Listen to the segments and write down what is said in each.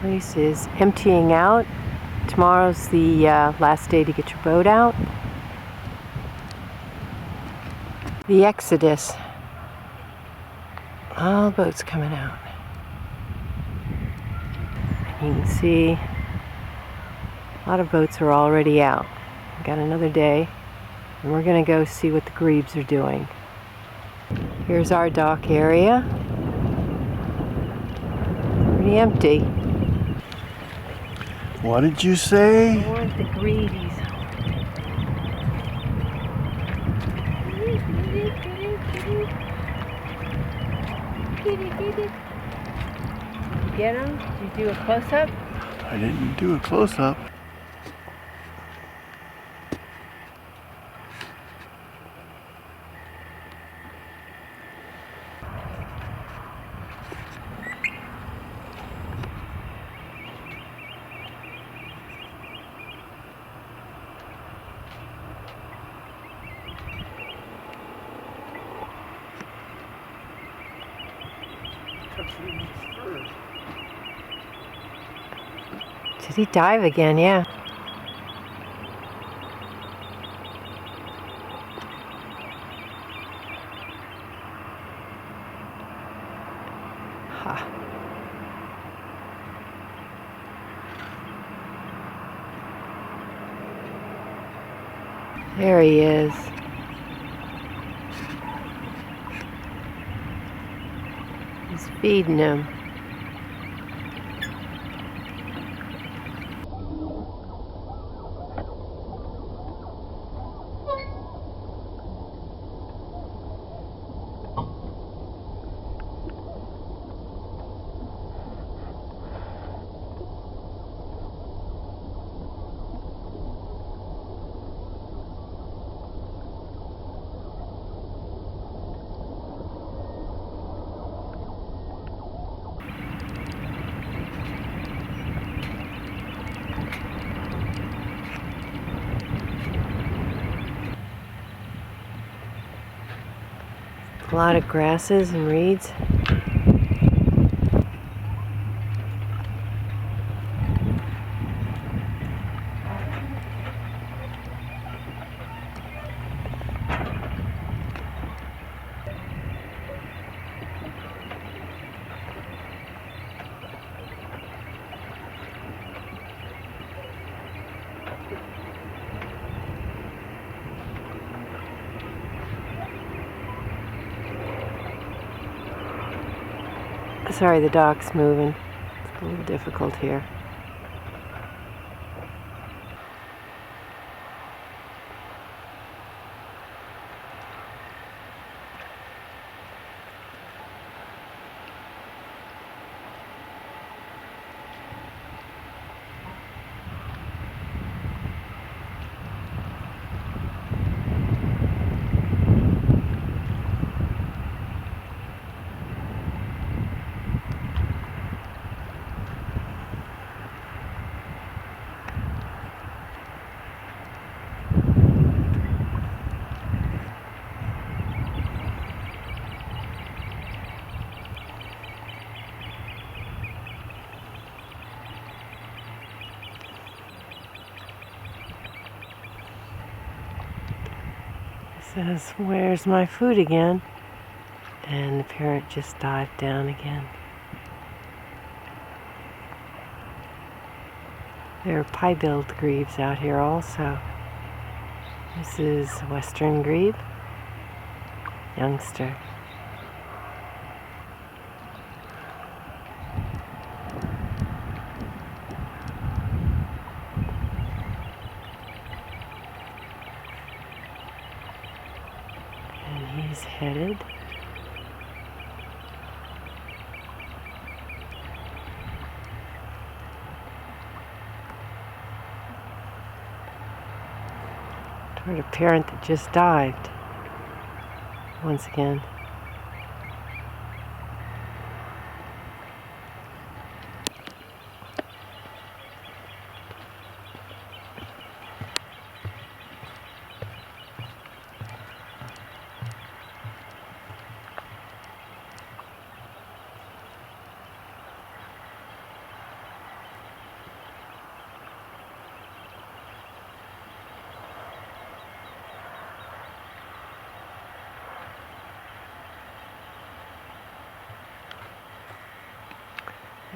Place is emptying out. Tomorrow's the last day to get your boat out. The exodus. All boats coming out. You can see a lot of boats are already out. We've got another day, and we're going to go see what the grebes are doing. Here's our dock area. Pretty empty. What did you say? I want the greavies. Did you get them? Did you do a close-up? I didn't do a close-up. Did he dive again? Yeah. Ha. There he is. He's feeding him. A lot of grasses and reeds. Sorry, the dock's moving. It's a little difficult here. Says, "Where's my food again?" And the parrot just dived down again. There are pie-billed grebes out here also. This is Western Grebe, youngster. He's headed. Toward a parent that just dived. Once again.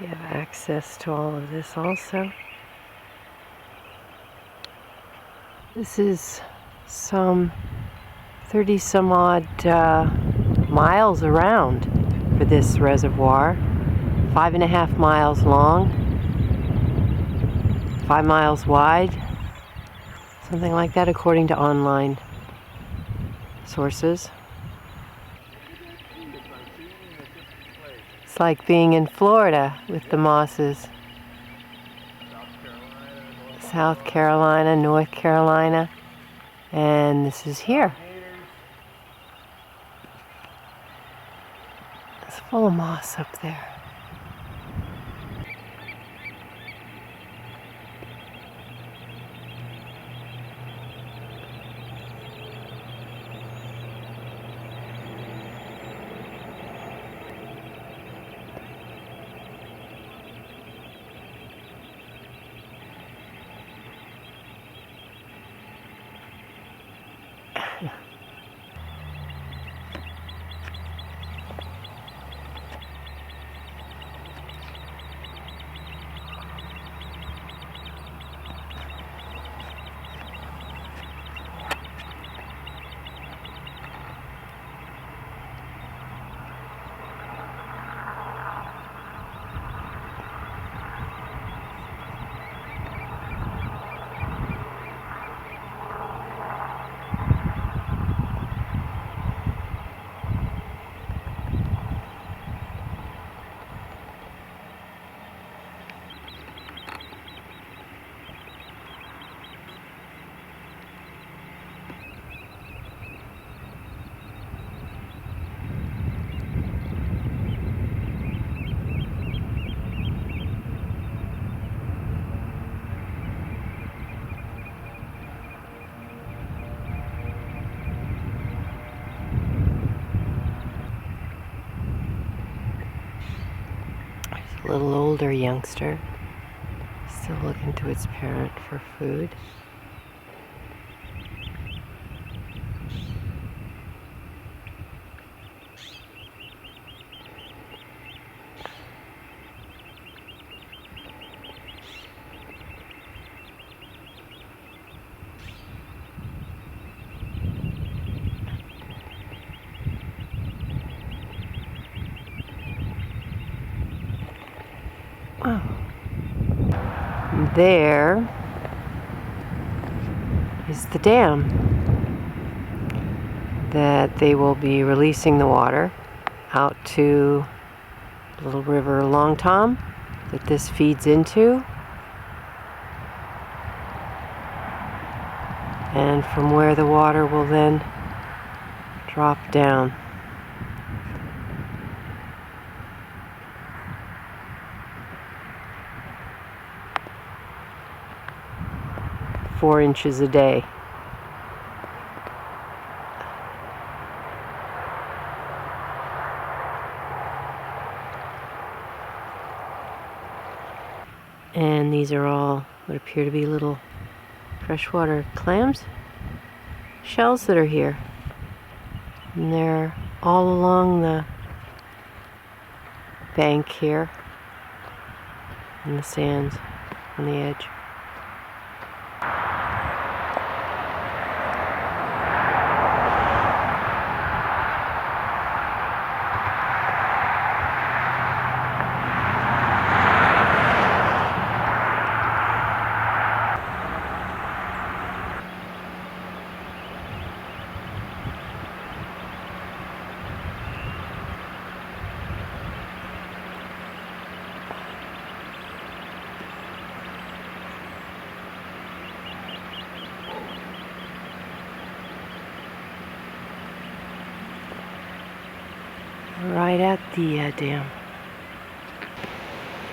You have access to all of this also. This is some 30 some odd miles around for this reservoir. 5.5 miles long, 5 miles wide, something like that according to online sources. It's like being in Florida with the mosses. South Carolina, North Carolina, and this is here. It's full of moss up there. A little older youngster, still looking to its parent for food. Oh. There is the dam that they will be releasing the water out to Little River Long Tom that this feeds into, and from where the water will then drop down. Four inches a day. And these are all what appear to be little freshwater clams, shells that are here. And they're all along the bank here, in the sands on the edge. Right at the dam.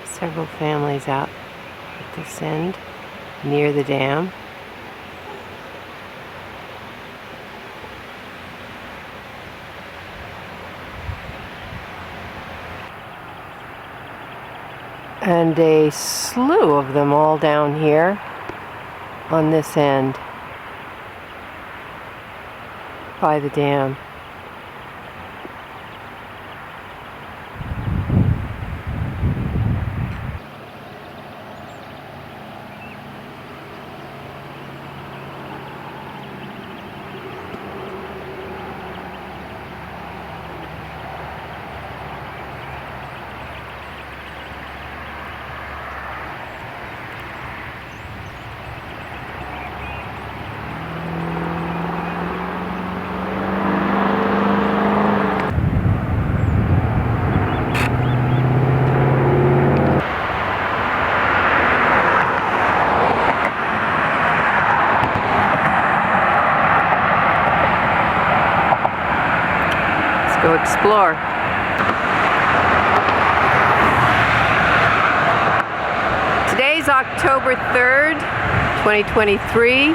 Several families out at this end, near the dam. And a slew of them all down here on this end by the dam. explore. Today's October 3rd, 2023.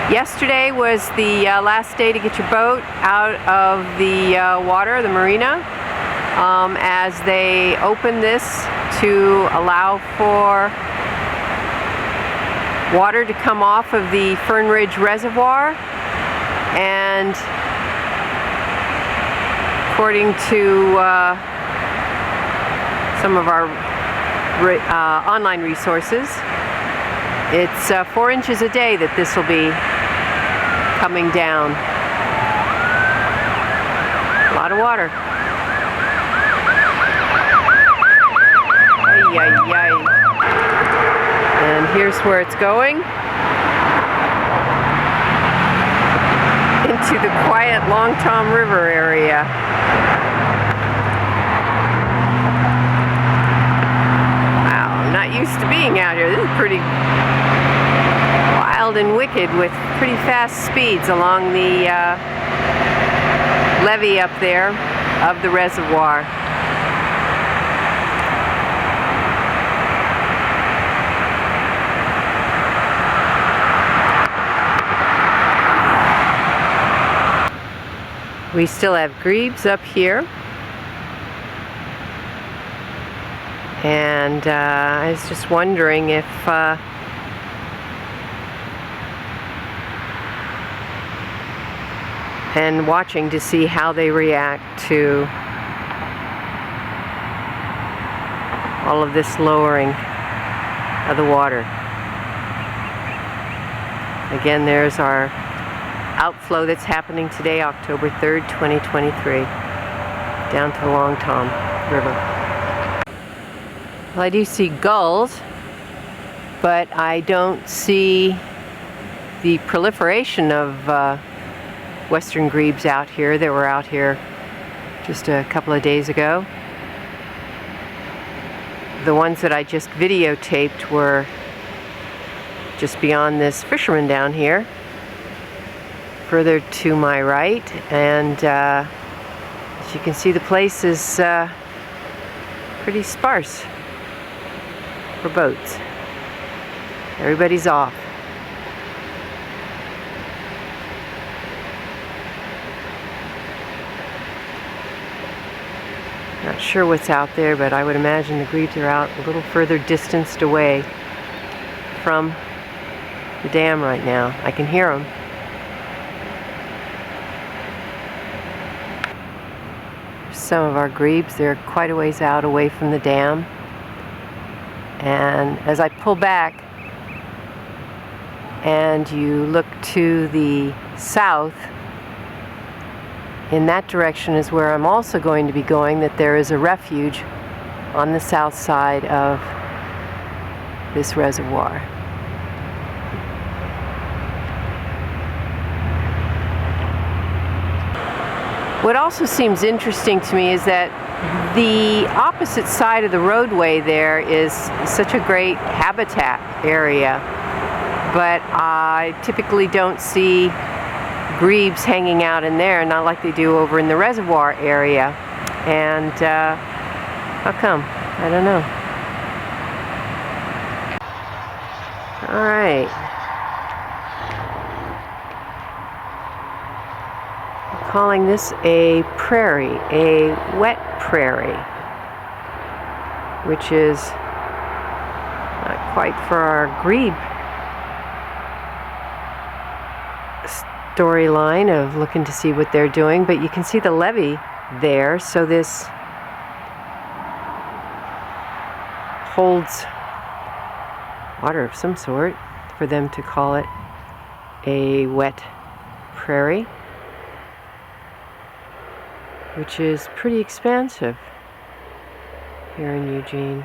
Yesterday was the last day to get your boat out of the water, the marina, as they open this to allow for water to come off of the Fern Ridge Reservoir. And according to some of our online resources, it's 4 inches a day that this will be coming down. A lot of water. Ay, ay, ay. And here's where it's going. Into the quiet Long Tom River area. Wow, I'm not used to being out here. This is pretty wild and wicked with pretty fast speeds along the levee up there of the reservoir. We still have grebes up here, and I was just wondering if and watching to see how they react to all of this lowering of the water. Again, there's our outflow that's happening today, October 3rd, 2023, down to the Long Tom River. Well, I do see gulls, but I don't see the proliferation of Western Grebes out here that were out here just a couple of days ago. The ones that I just videotaped were just beyond this fisherman down here, further to my right, and as you can see, the place is pretty sparse for boats. Everybody's off. Not sure what's out there, but I would imagine the grebes are out a little further distanced away from the dam right now. I can hear them. Some of our grebes, they're quite a ways out away from the dam. And as I pull back and you look to the south, in that direction is where I'm also going to be going, that there is a refuge on the south side of this reservoir. What also seems interesting to me is that the opposite side of the roadway there is such a great habitat area, but I typically don't see grebes hanging out in there, not like they do over in the reservoir area. And how come? I don't know. All right. I'm calling this a prairie, a wet prairie, which is not quite for our grebe storyline of looking to see what they're doing, but you can see the levee there, so this holds water of some sort for them to call it a wet prairie, which is pretty expansive here in Eugene.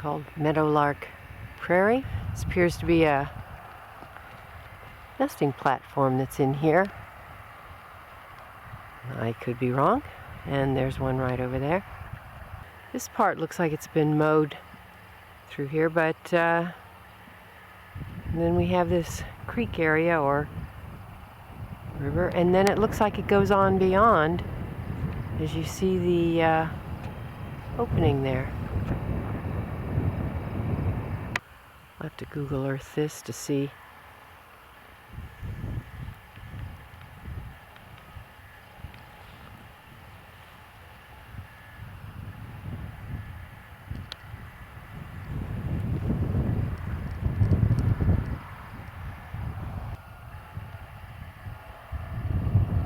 called Meadowlark Prairie. This appears to be a nesting platform that's in here. I could be wrong. And there's one right over there. This part looks like it's been mowed through here, but then we have this creek area or river, and then it looks like it goes on beyond as you see the opening there. I'll have to Google Earth this to see.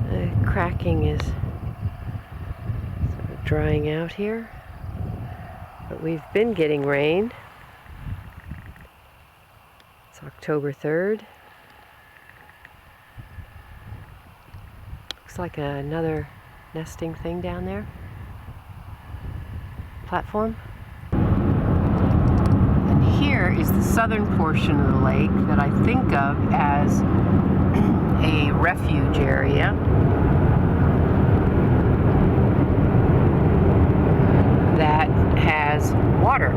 The cracking is sort of drying out here, but we've been getting rain. It's October 3rd. Looks like another nesting thing down there. Platform. And here is the southern portion of the lake that I think of as a refuge area. That has water.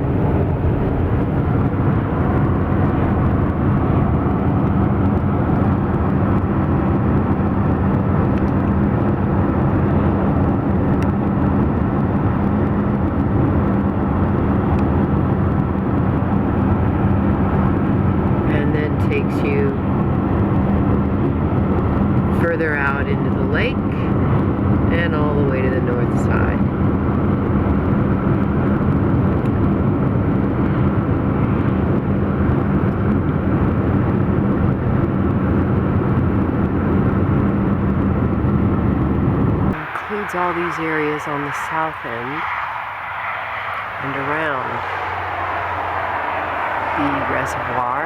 And then takes you further out into the lake and all the way to the north side. Includes all these areas on the south end and around the reservoir.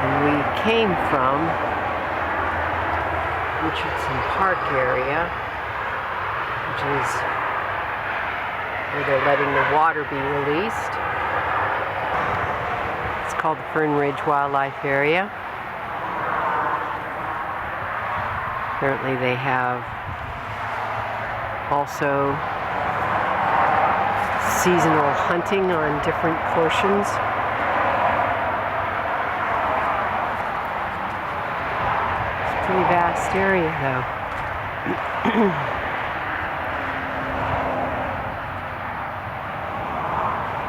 And we came from Richardson Park area, which is where they're letting the water be released. It's called the Fern Ridge Wildlife Area. Apparently they have also seasonal hunting on different portions. It's a pretty vast area though.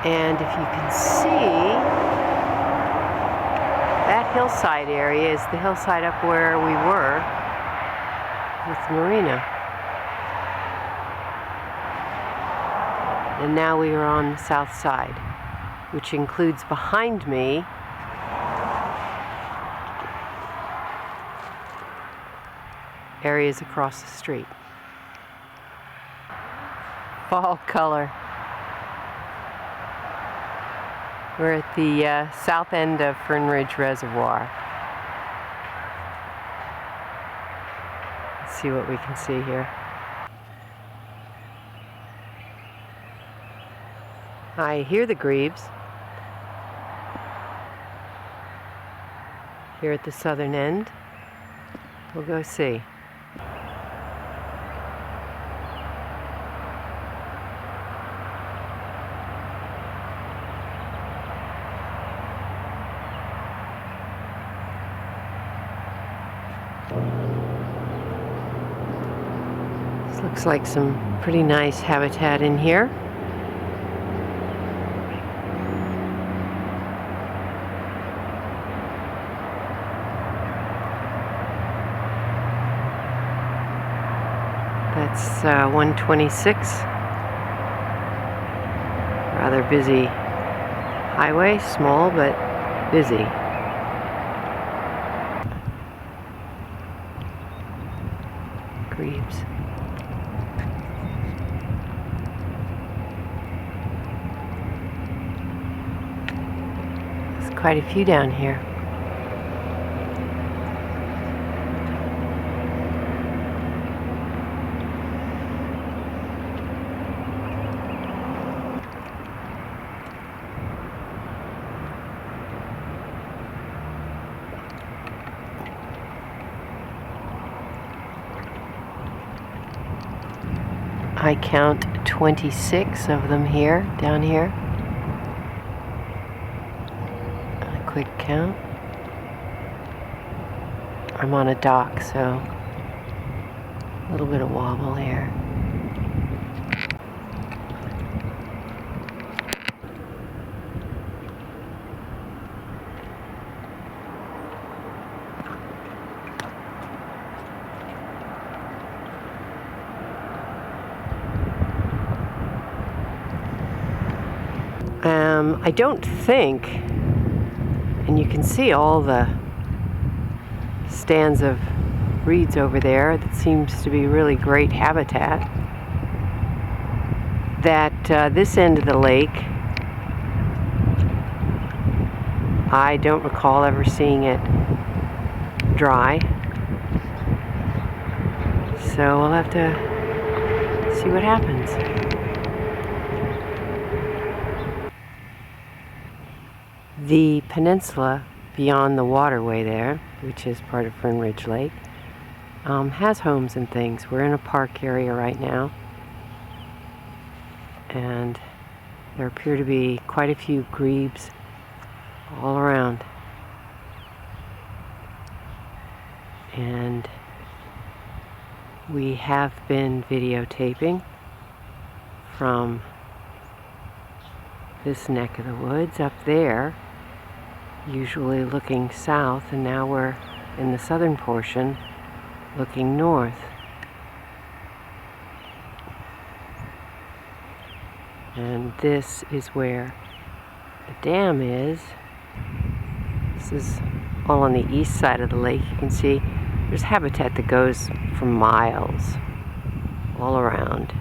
And if you can see, that hillside area is the hillside up where we were with the marina. And now we are on the south side, which includes behind me areas across the street. Fall color. We're at the south end of Fern Ridge Reservoir. Let's see what we can see here. I hear the grebes here at the southern end. We'll go see. This looks like some pretty nice habitat in here. That's 126. Rather busy highway, small but busy. Grebes. There's quite a few down here. I count 26 of them here, down here. A quick count. I'm on a dock, so a little bit of wobble here. I don't think, and you can see all the stands of reeds over there, that seems to be really great habitat, that this end of the lake, I don't recall ever seeing it dry. So we'll have to see what happens. The peninsula beyond the waterway there, which is part of Fern Ridge Lake, has homes and things. We're in a park area right now, and there appear to be quite a few grebes all around. And we have been videotaping from this neck of the woods up there, usually looking south, and now we're in the southern portion looking north. And this is where the dam is. This is all on the east side of the lake. You can see there's habitat that goes for miles all around.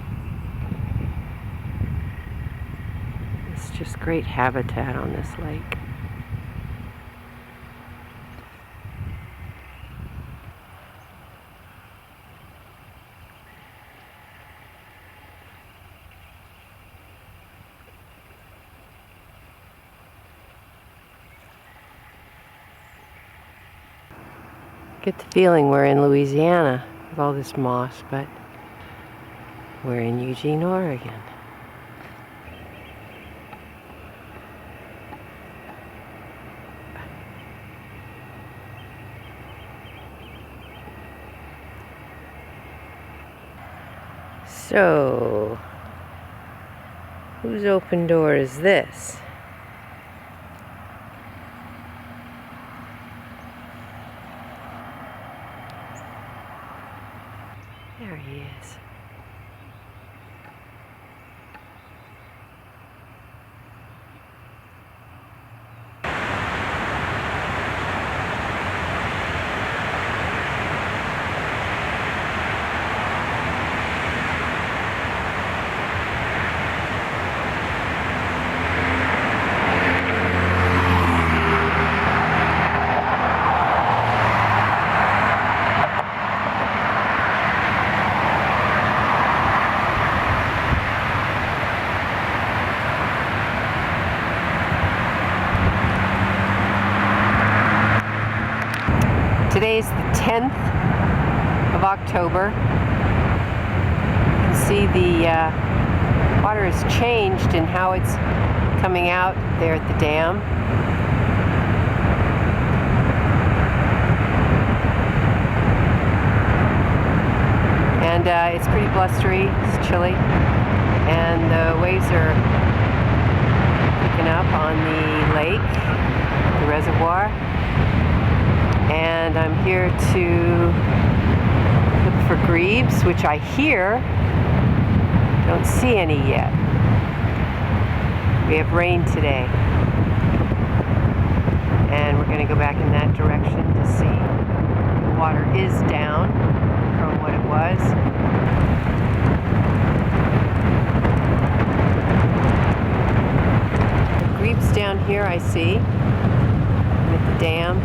It's just great habitat on this lake. Get the feeling we're in Louisiana with all this moss, but we're in Eugene, Oregon. So, whose open door is this? There he is. Today's the 10th of October. You can see the water has changed in how it's coming out there at the dam. And it's pretty blustery, it's chilly, and the waves are picking up on the lake, the reservoir. And I'm here to look for grebes, which I hear. Don't see any yet. We have rain today. And we're going to go back in that direction to see the water is down from what it was. The grebes down here I see with the dam.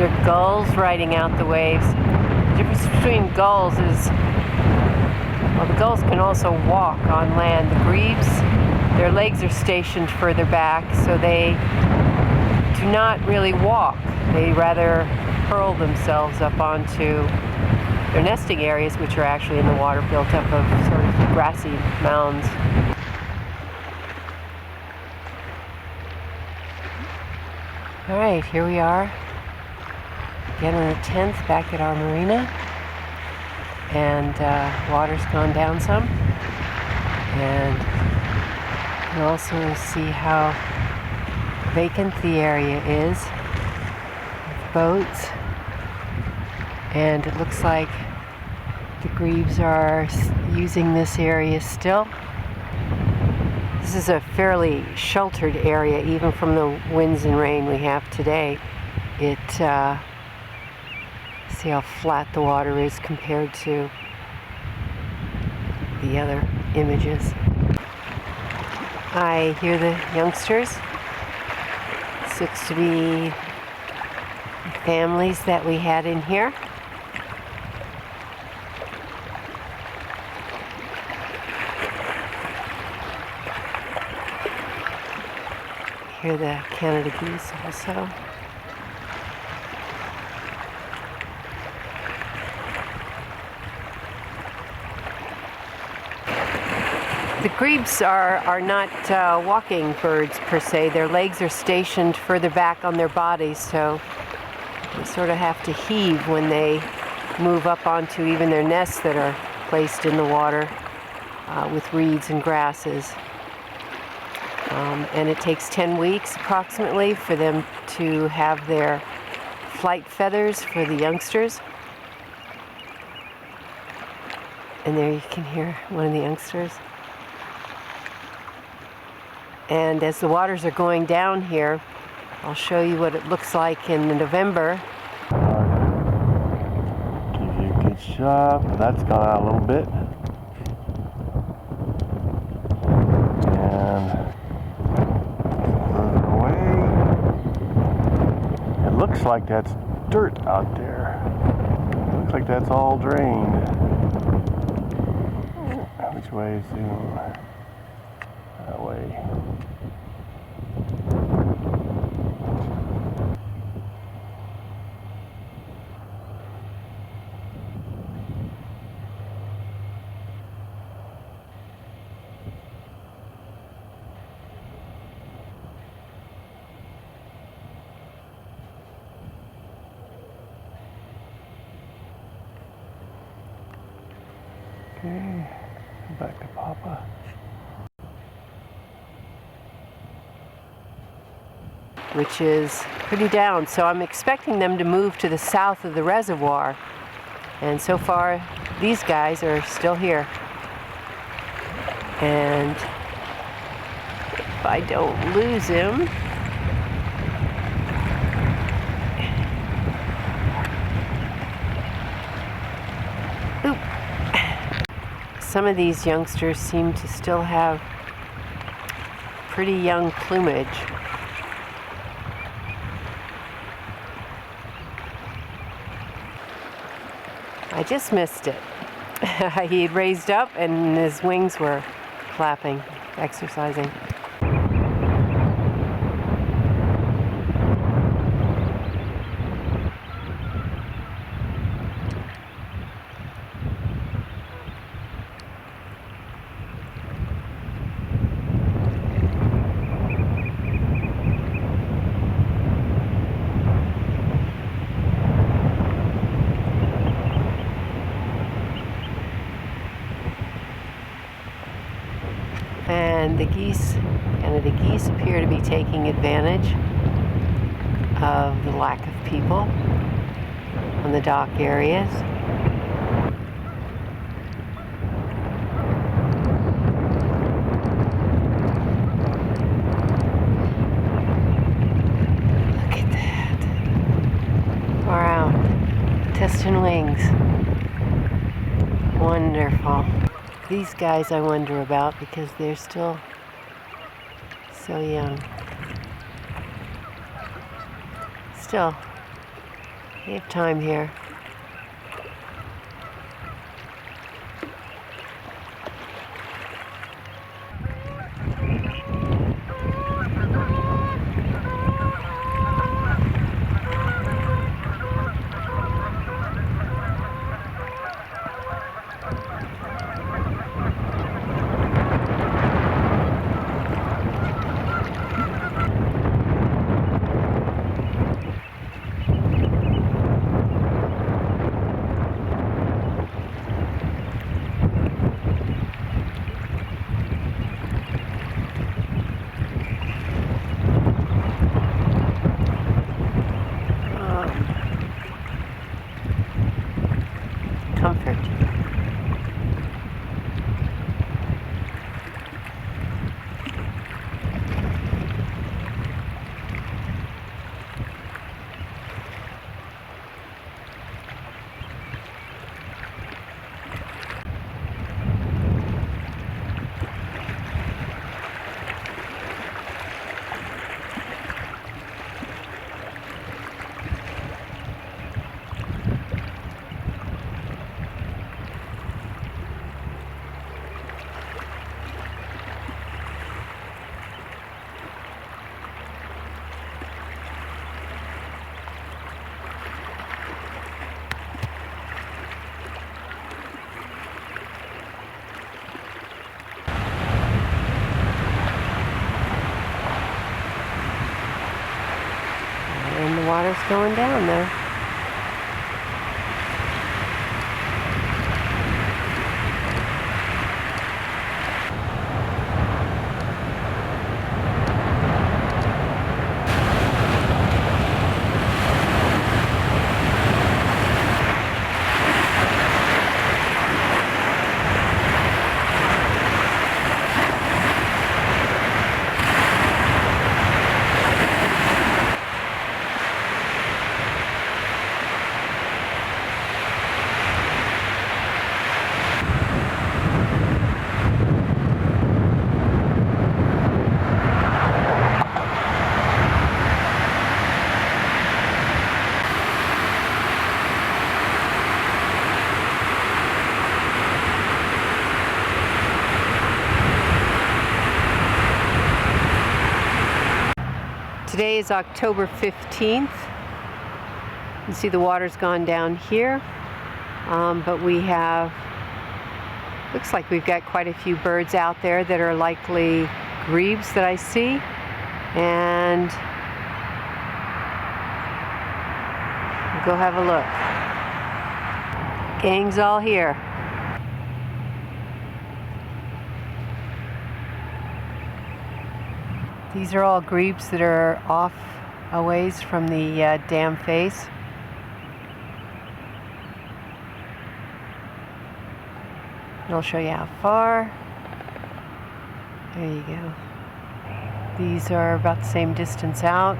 These are gulls riding out the waves. The difference between gulls is, well, the gulls can also walk on land. The grebes, their legs are stationed further back, so they do not really walk. They rather hurl themselves up onto their nesting areas, which are actually in the water, built up of sort of grassy mounds. All right, here we are, again on the 10th, back at our marina, and water's gone down some, and you can also see how vacant the area is with boats, and it looks like the grebes are using this area still. This is a fairly sheltered area, even from the winds and rain we have today. See how flat the water is compared to the other images. I hear the youngsters. This looks to be families that we had in here. Hear the Canada geese also. The grebes are not walking birds per se. Their legs are stationed further back on their bodies, so they sort of have to heave when they move up onto even their nests that are placed in the water with reeds and grasses. And it takes 10 weeks approximately for them to have their flight feathers for the youngsters. And there you can hear one of the youngsters. And as the waters are going down here, I'll show you what it looks like in November. Give you a good shot. That's gone out a little bit. And further away. It looks like that's dirt out there. Looks like that's all drained. Which way is it? That way. Okay, back to Papa. Which is pretty down, so I'm expecting them to move to the south of the reservoir. And so far, these guys are still here. And if I don't lose him, some of these youngsters seem to still have pretty young plumage. I just missed it. He had raised up and his wings were flapping, exercising. And the geese, Canada geese, appear to be taking advantage of the lack of people on the dock areas. Look at that. Wow. Testing wings. Wonderful. These guys I wonder about because they're still so young. Still, We have time here. Comfort. And the water's going down there. Today is October 15th. You can see the water's gone down here, but we have, looks like we've got quite a few birds out there that are likely grebes that I see. And we'll go have a look. Gang's all here. These are all grebes that are off a ways from the dam face. And I'll show you how far. There you go. These are about the same distance out.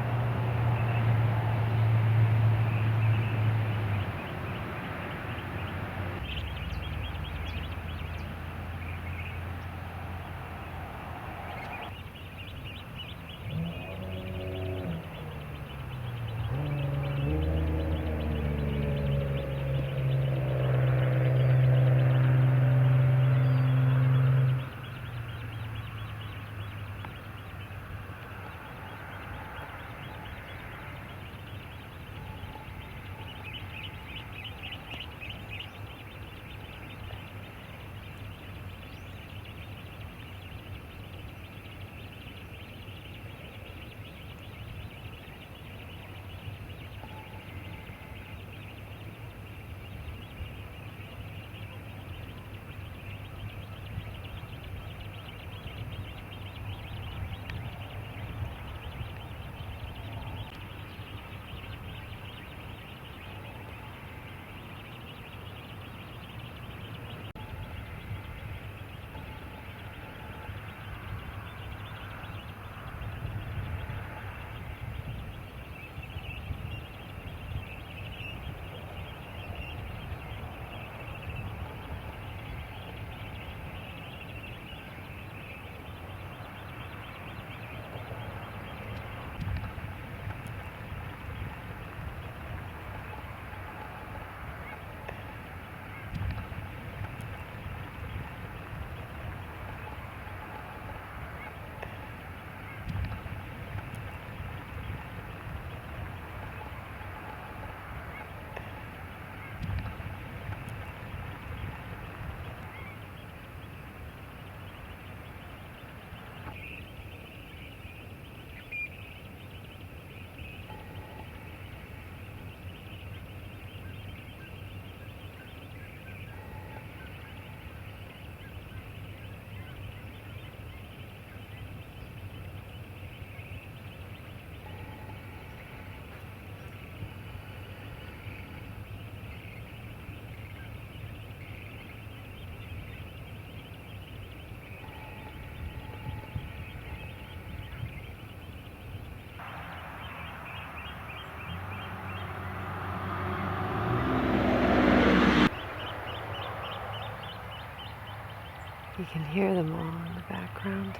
You can hear them all in the background.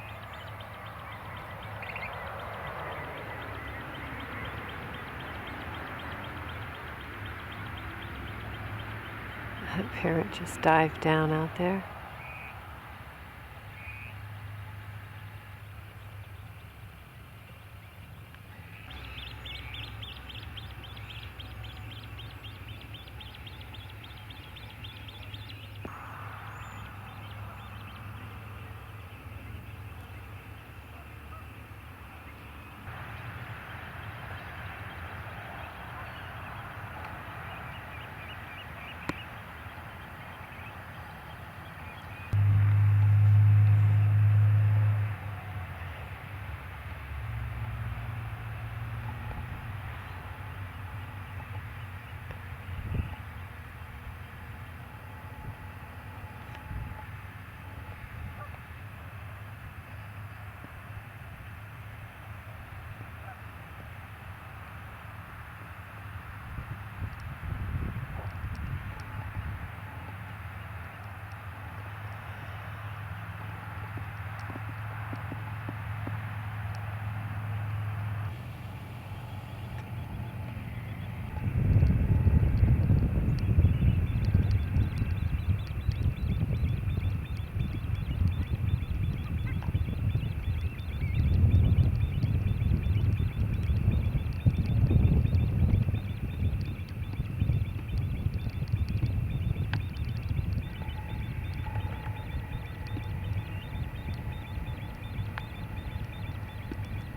That parrot just dived down out there.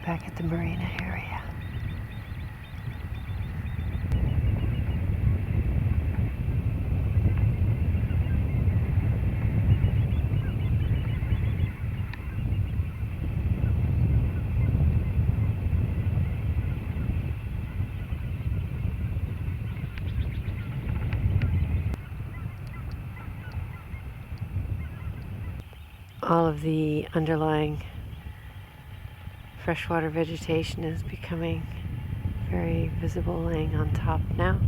Back at the marina area. All of the underlying freshwater vegetation is becoming very visible, laying on top now.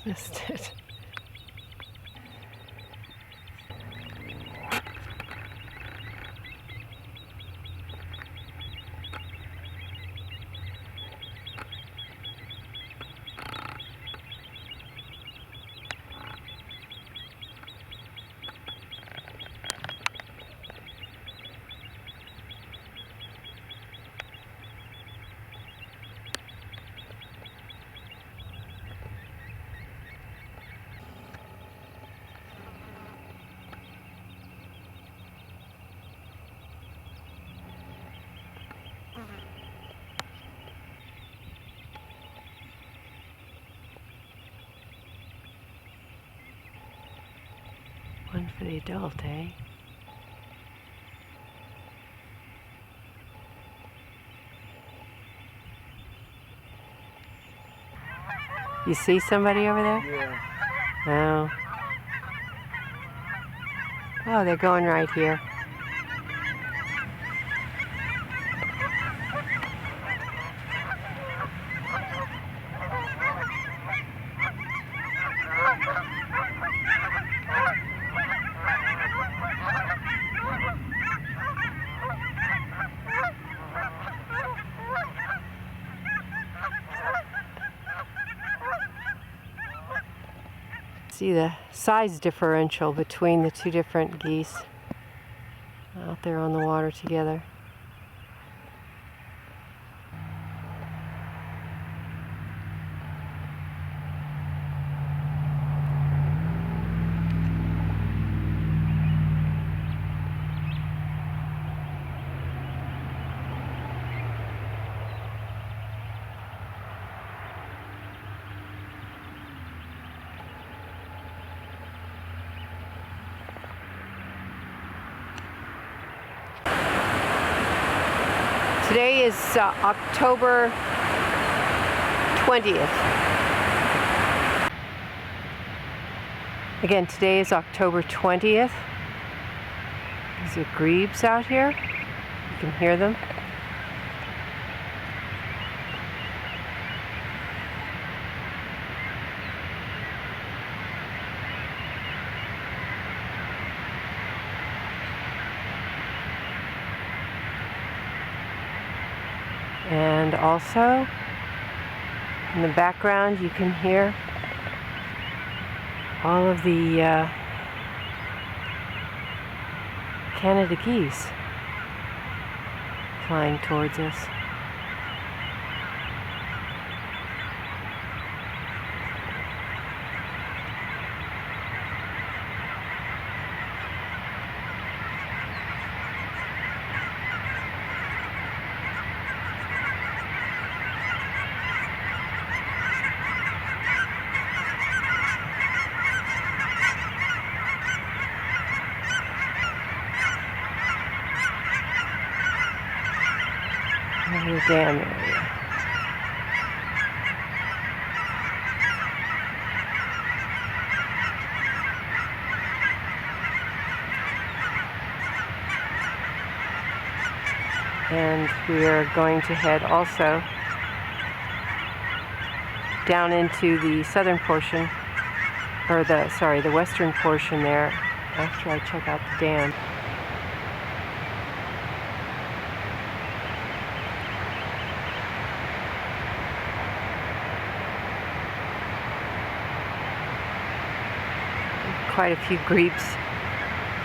Missed it. One for the adult, eh? You see somebody over there? Yeah. Oh. Oh, they're going right here. See the size differential between the two different geese out there on the water together. Today is October 20th. Again, today is October 20th. These are grebes out here. You can hear them. And also, in the background, you can hear all of the Canada geese flying towards us. The dam area. And we are going to head also down into the southern portion, or the western portion there after I check out the dam. Quite a few grebes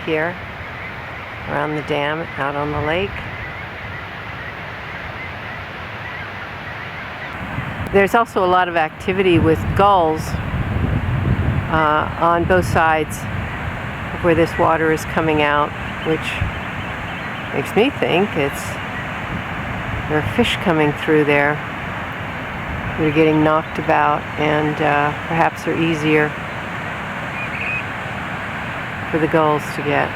here around the dam, out on the lake. There's also a lot of activity with gulls on both sides of where this water is coming out, which makes me think there are fish coming through there that are getting knocked about and perhaps are easier for the gulls to get,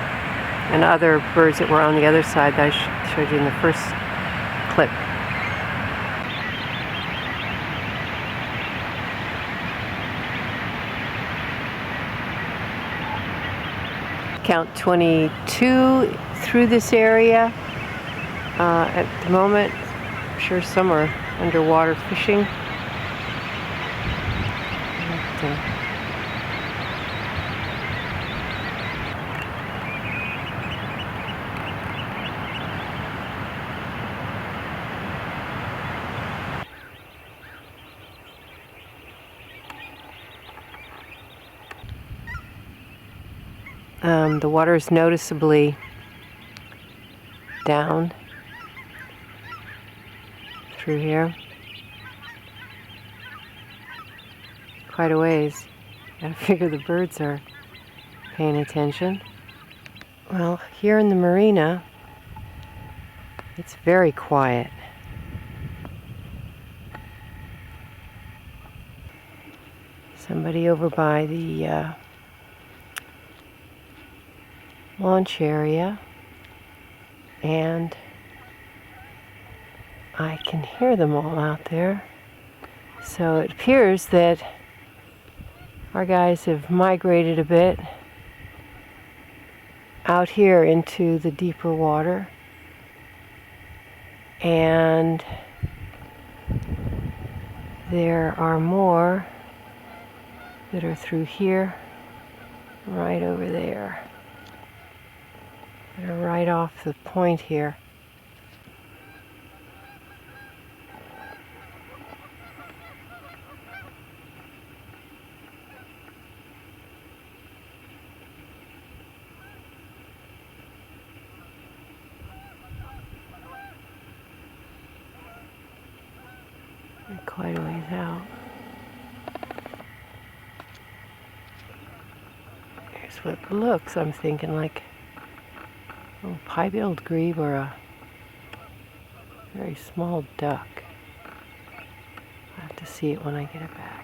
and other birds that were on the other side that I showed you in the first clip. Count 22 through this area at the moment. I'm sure some are underwater fishing. The water is noticeably down through here. Quite a ways. Gotta figure the birds are paying attention. Well, here in the marina, it's very quiet. Somebody over by the launch area, and I can hear them all out there So it appears that our guys have migrated a bit out here into the deeper water, and there are more that are through here, right over there. They're right off the point here. They're quite a ways out. Here's what it looks. I'm thinking like a little pie-billed grebe or a very small duck. I'll have to see it when I get it back.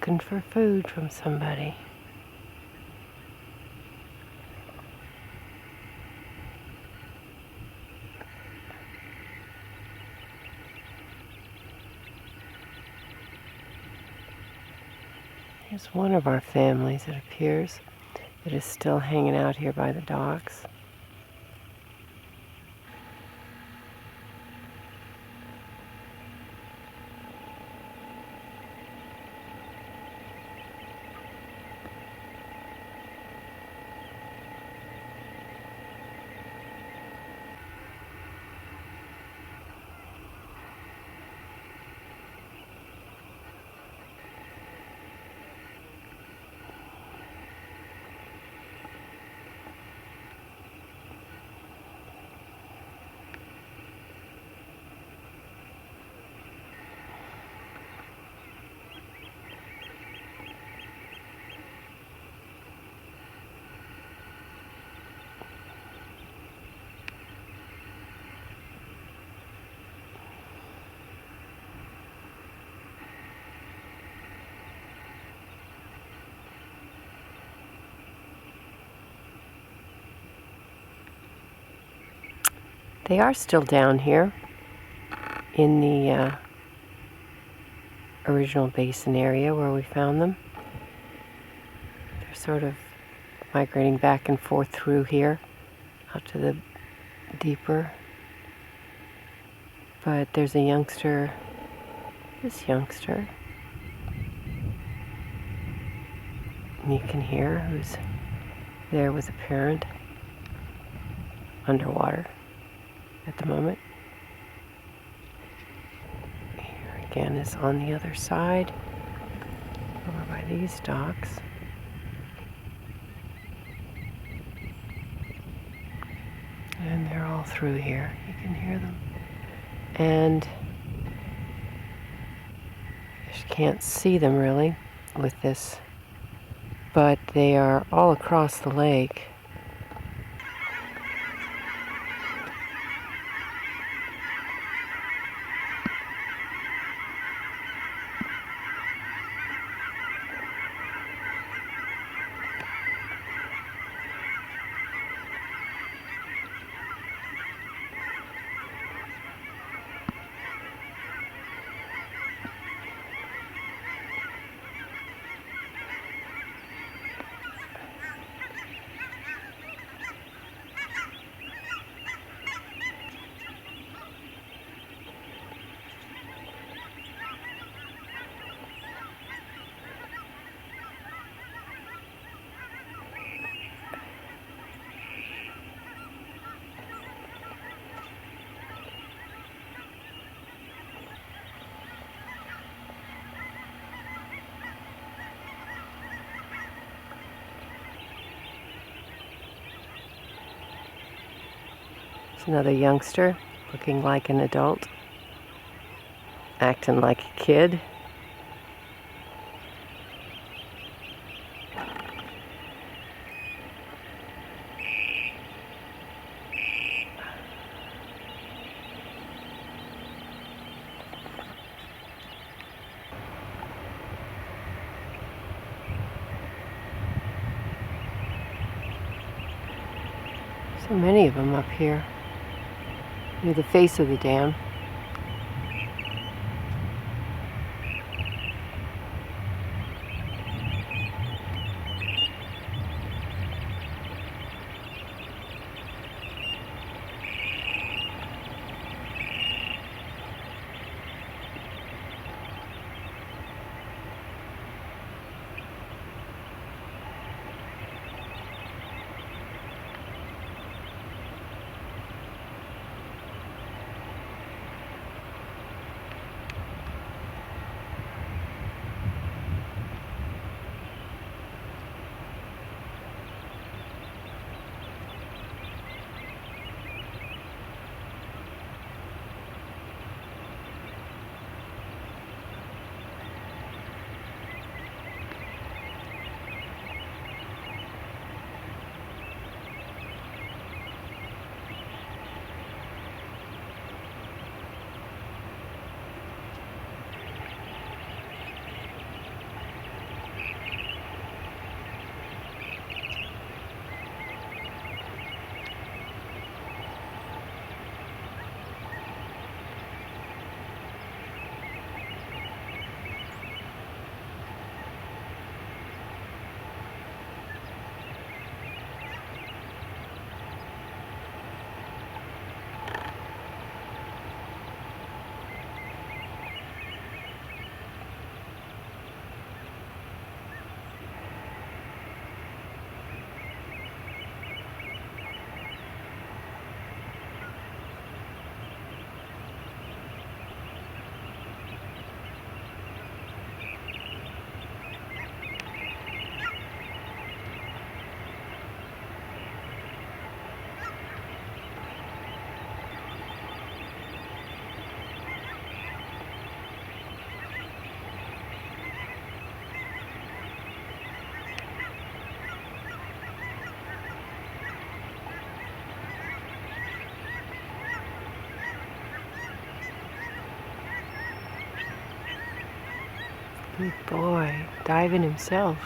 Looking for food from somebody. Here's one of our families, it appears, that is still hanging out here by the docks. They are still down here in the original basin area where we found them. They're sort of migrating back and forth through here out to the deeper. But there's a youngster, this youngster, and you can hear who's there with a parent underwater at the moment. Here again is on the other side, over by these docks. And they're all through here. You can hear them. And you can't see them really with this, but they are all across the lake. It's another youngster looking like an adult, acting like a kid. So many of them up here near the face of the dam. Good boy, diving himself.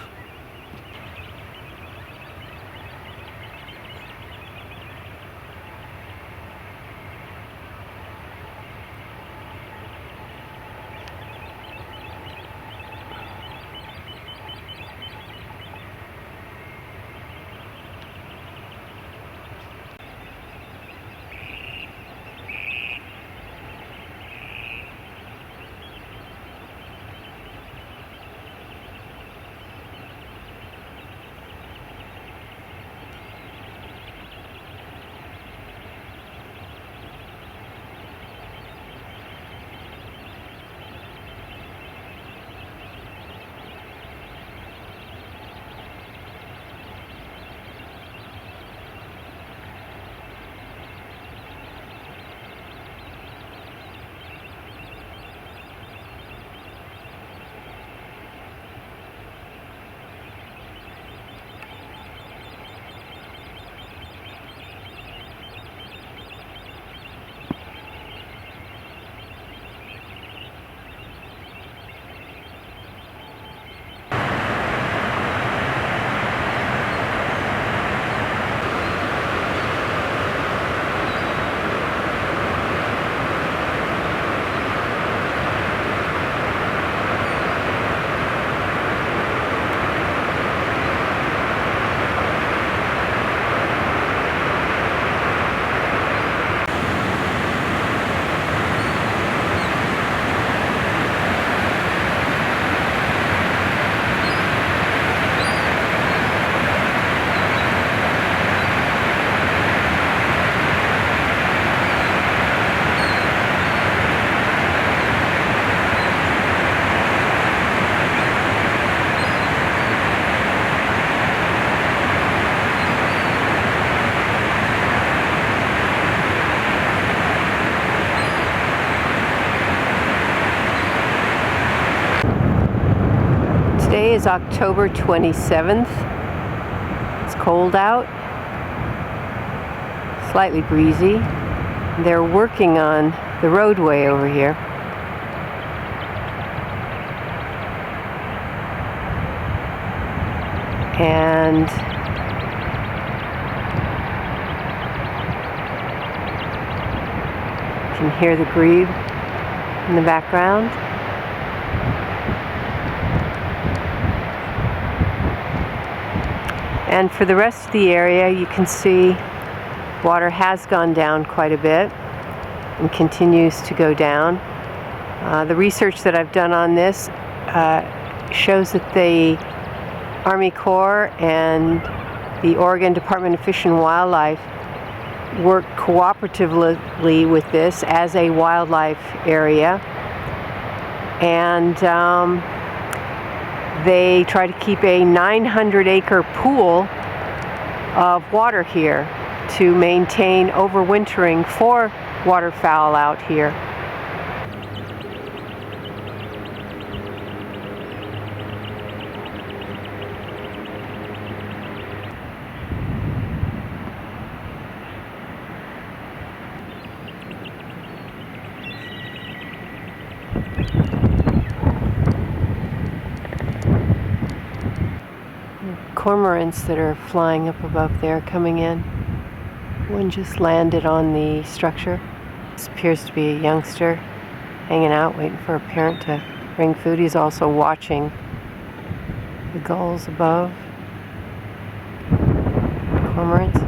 Today is October 27th. It's cold out, slightly breezy. They're working on the roadway over here. And you can hear the grebe in the background. And for the rest of the area, you can see water has gone down quite a bit and continues to go down. The research that I've done on this shows that the Army Corps and the Oregon Department of Fish and Wildlife work cooperatively with this as a wildlife area, and they try to keep a 900-acre pool of water here to maintain overwintering for waterfowl out here. Cormorants that are flying up above there coming in. One just landed on the structure. This appears to be a youngster hanging out, waiting for a parent to bring food. He's also watching the gulls above. Cormorants.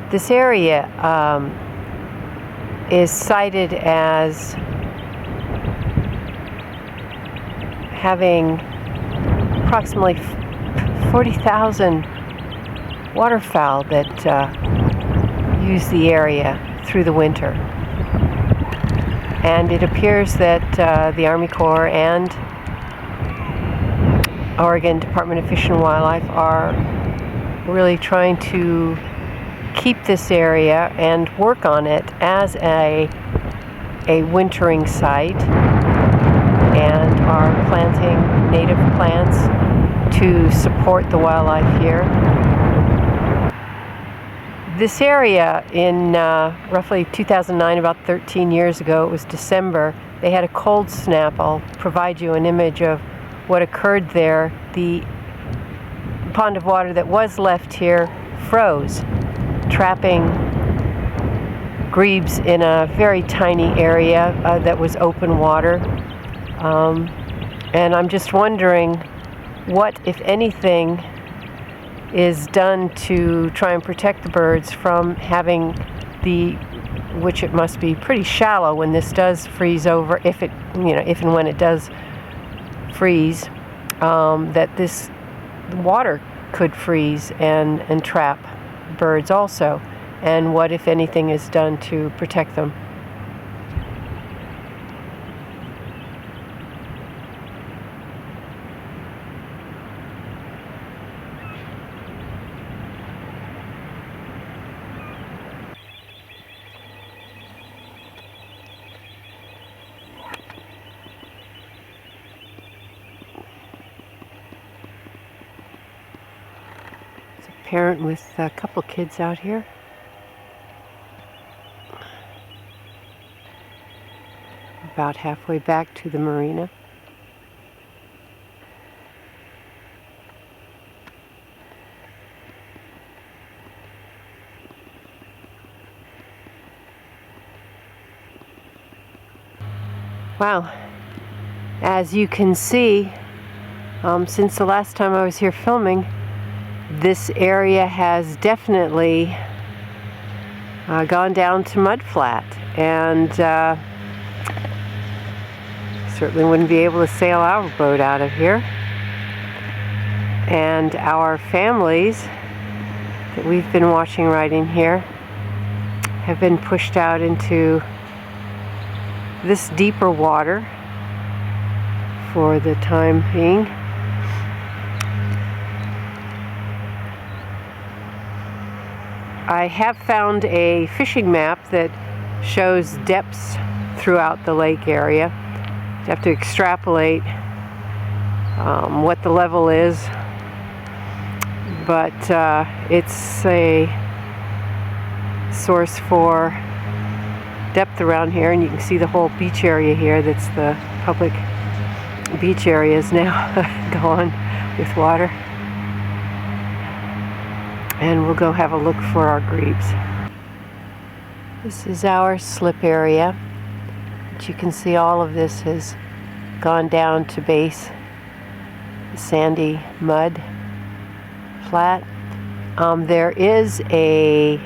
This area is cited as having approximately 40,000 waterfowl that use the area through the winter. And it appears that the Army Corps and Oregon Department of Fish and Wildlife are really trying to keep this area and work on it as a wintering site, and are planting native plants to support the wildlife here. This area in roughly 2009, about 13 years ago, it was December, they had a cold snap. I'll provide you an image of what occurred there. The pond of water that was left here froze, trapping grebes in a very tiny area that was open water. And I'm just wondering what, if anything, is done to try and protect the birds from having which it must be pretty shallow when this does freeze over, if and when it does freeze, that this water could freeze and trap birds also, and what, if anything, is done to protect them. Parent with a couple kids out here. About halfway back to the marina. Wow, as you can see, since the last time I was here filming, this area has definitely gone down to mud flat, and certainly wouldn't be able to sail our boat out of here. And our families that we've been watching right in here have been pushed out into this deeper water for the time being. I have found a fishing map that shows depths throughout the lake area. You have to extrapolate what the level is, but it's a source for depth around here, and you can see the whole beach area here. That's the public beach area is now gone with water. And we'll go have a look for our grebes. This is our slip area. But you can see all of this has gone down to base sandy mud flat. There is a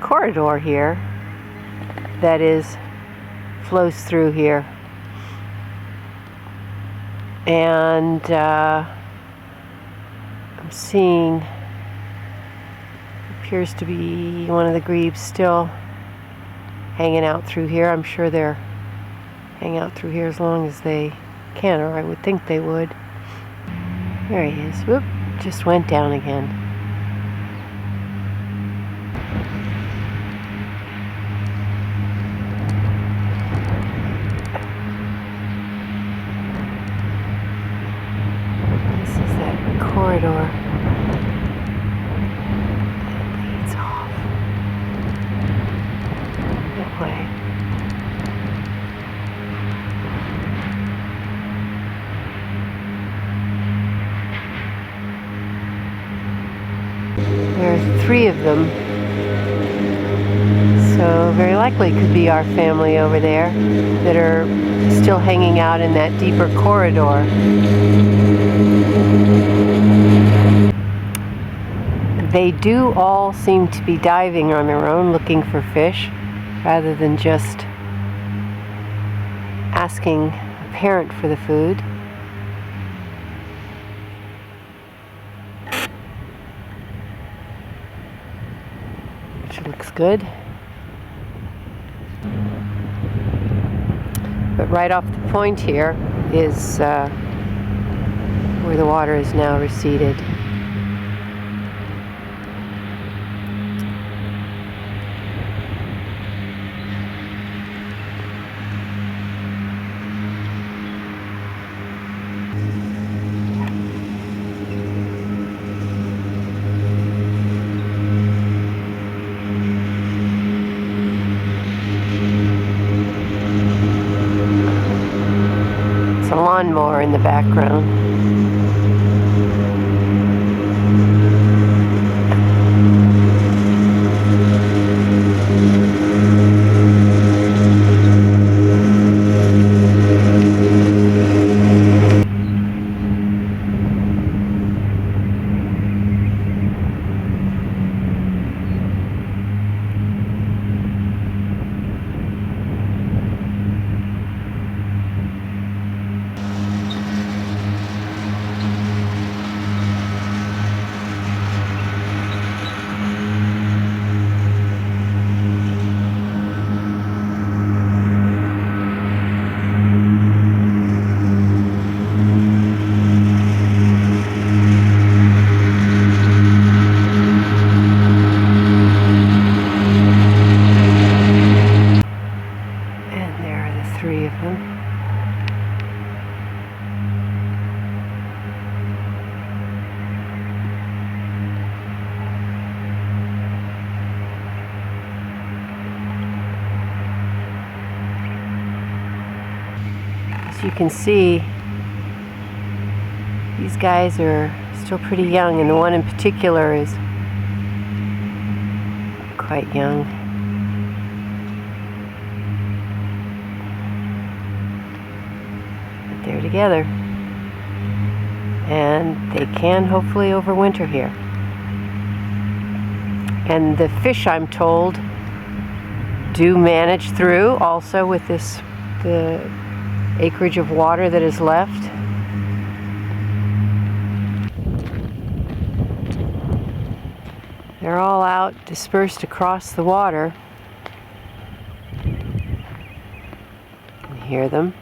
corridor here that flows through here, and I'm seeing appears to be one of the grebes still hanging out through here. I'm sure they're hanging out through here as long as they can, or I would think they would. There he is. Whoop, just went down again. This is that corridor that leads off that way. There are 3 of them, so very likely could be our family over there that are still hanging out in that deeper corridor. They do all seem to be diving on their own, looking for fish, rather than just asking a parent for the food. Which looks good. But right off the point here is where the water is now receded. It's a lawnmower in the background. As you can see, these guys are still pretty young, and the one in particular is quite young. But they're together, and they can hopefully overwinter here. And the fish, I'm told, do manage through also with the acreage of water that is left. They're all out, dispersed across the water. You hear them.